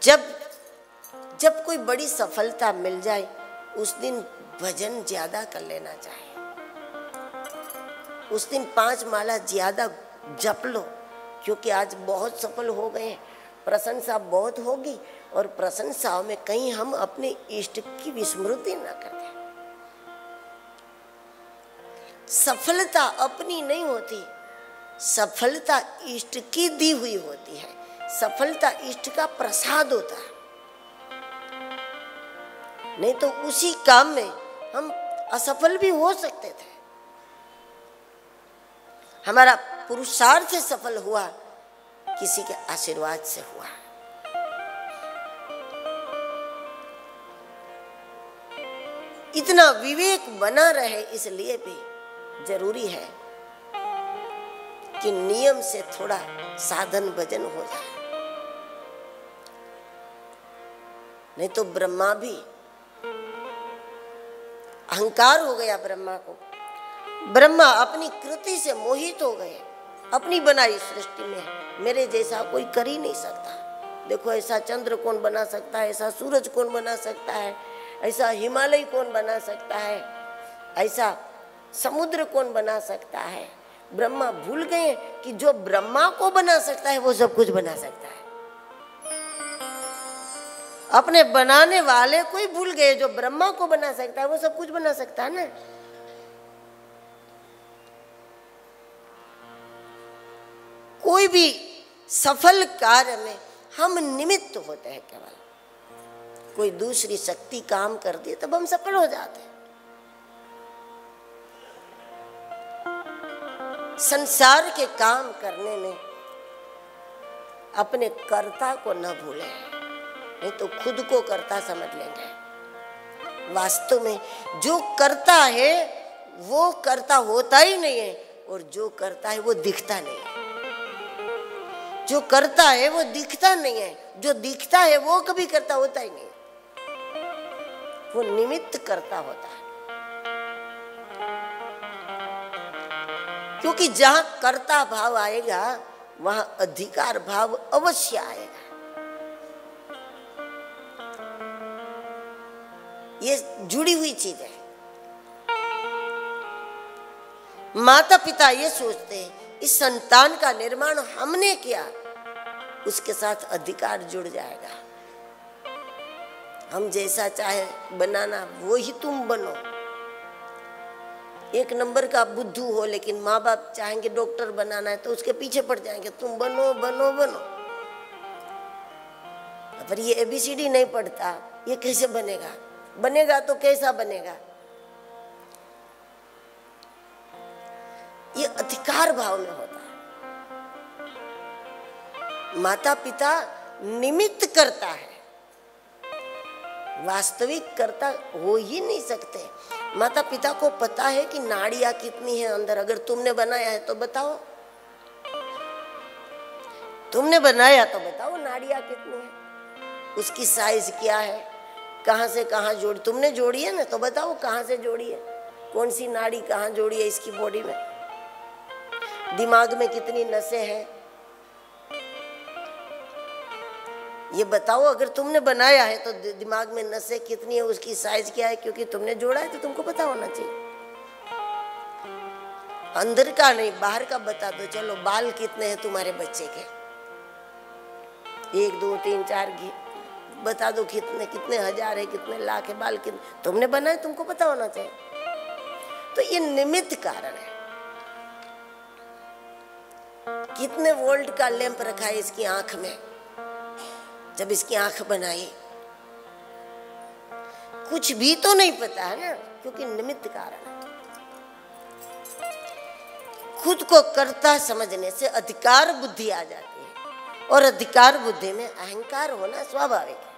जब जब कोई बड़ी सफलता मिल जाए उस दिन भजन ज्यादा कर लेना चाहिए। उस दिन 5 माला ज्यादा जप लो, क्योंकि आज बहुत सफल हो गए हैं, प्रशंसा बहुत होगी और प्रशंसाओं में कहीं हम अपने इष्ट की विस्मृति ना कर दें। सफलता अपनी नहीं होती, सफलता इष्ट की दी हुई होती है। सफलता इष्ट का प्रसाद होता है। नहीं तो उसी काम में हम असफल भी हो सकते थे। हमारा पुरुषार्थ से सफल हुआ, किसी के आशीर्वाद से हुआ। इतना विवेक बना रहे, इसलिए भी जरूरी है कि नियम से थोड़ा साधन भजन हो जाए। नहीं तो ब्रह्मा भी, अहंकार हो गया ब्रह्मा को। ब्रह्मा अपनी कृति से मोहित हो गए। अपनी बनाई सृष्टि में मेरे जैसा कोई कर ही नहीं सकता। देखो ऐसा चंद्र कौन बना सकता है, ऐसा सूरज कौन बना सकता है, ऐसा हिमालय कौन बना सकता है, ऐसा समुद्र कौन बना सकता है। ब्रह्मा भूल गए कि जो ब्रह्मा को बना सकता है वो सब कुछ बना सकता है। अपने बनाने वाले को ही भूल गए, जो ब्रह्मा को बना सकता है वो सब कुछ बना सकता है ना। कोई भी सफल कार्य में हम निमित्त होते हैं केवल। कोई दूसरी शक्ति काम कर दी तब हम सफल हो जाते हैं। संसार के काम करने में अपने कर्ता को न भूलें, नहीं तो खुद को कर्ता समझ लेंगे। वास्तव में जो करता है वो कर्ता होता ही नहीं है, और जो करता है वो दिखता नहीं है। जो करता है वो दिखता नहीं है, जो दिखता है वो कभी करता होता ही नहीं, वो निमित्त करता होता है। क्योंकि जहां कर्ता भाव आएगा वहां अधिकार भाव अवश्य आएगा। ये जुड़ी हुई चीज है। माता पिता ये सोचते हैं इस संतान का निर्माण हमने किया, उसके साथ अधिकार जुड़ जाएगा। हम जैसा चाहे बनाना वो ही तुम बनो। एक नंबर का बुद्धू हो, लेकिन माँ बाप चाहेंगे डॉक्टर बनाना है तो उसके पीछे पड़ जाएंगे, तुम बनो बनो बनो। पर ये ABCD नहीं पढ़ता, ये कैसे बनेगा? बनेगा तो कैसा बनेगा? ये अधिकार भाव में होता है। माता पिता निमित्त करता है, वास्तविक कर्ता हो ही नहीं सकते। माता पिता को पता है कि नाड़ियां कितनी है अंदर। अगर तुमने बनाया है तो बताओ, तुमने बनाया तो बताओ नाड़ियां कितनी है, उसकी साइज क्या है, कहां से कहां जोड़ी। तुमने जोड़ी है ना, तो बताओ कहां से जोड़ी है, कौन सी नाड़ी कहां जोड़ी है इसकी बॉडी में। दिमाग में कितनी नसें हैं ये बताओ। अगर तुमने बनाया है तो दिमाग में नसें कितनी है, उसकी साइज क्या है, क्योंकि तुमने जोड़ा है तो तुमको पता होना चाहिए। अंदर का नहीं, बाहर का बता दो। चलो बाल कितने हैं तुम्हारे बच्चे के, 1 2 3 4 बता दो कितने कितने हजार है, कितने लाख है बाल, कितने तुमने बनाए, तुमको पता होना चाहिए। तो ये निमित्त कारण है। कितने वोल्ट का लैंप रखा है इसकी आंख में, जब इसकी आंख बनाई कुछ भी तो नहीं पता है ना, क्योंकि निमित्त कारण है। खुद को कर्ता समझने से अधिकार बुद्धि आ जाती है, और अधिकार बुद्धि में अहंकार होना स्वाभाविक है।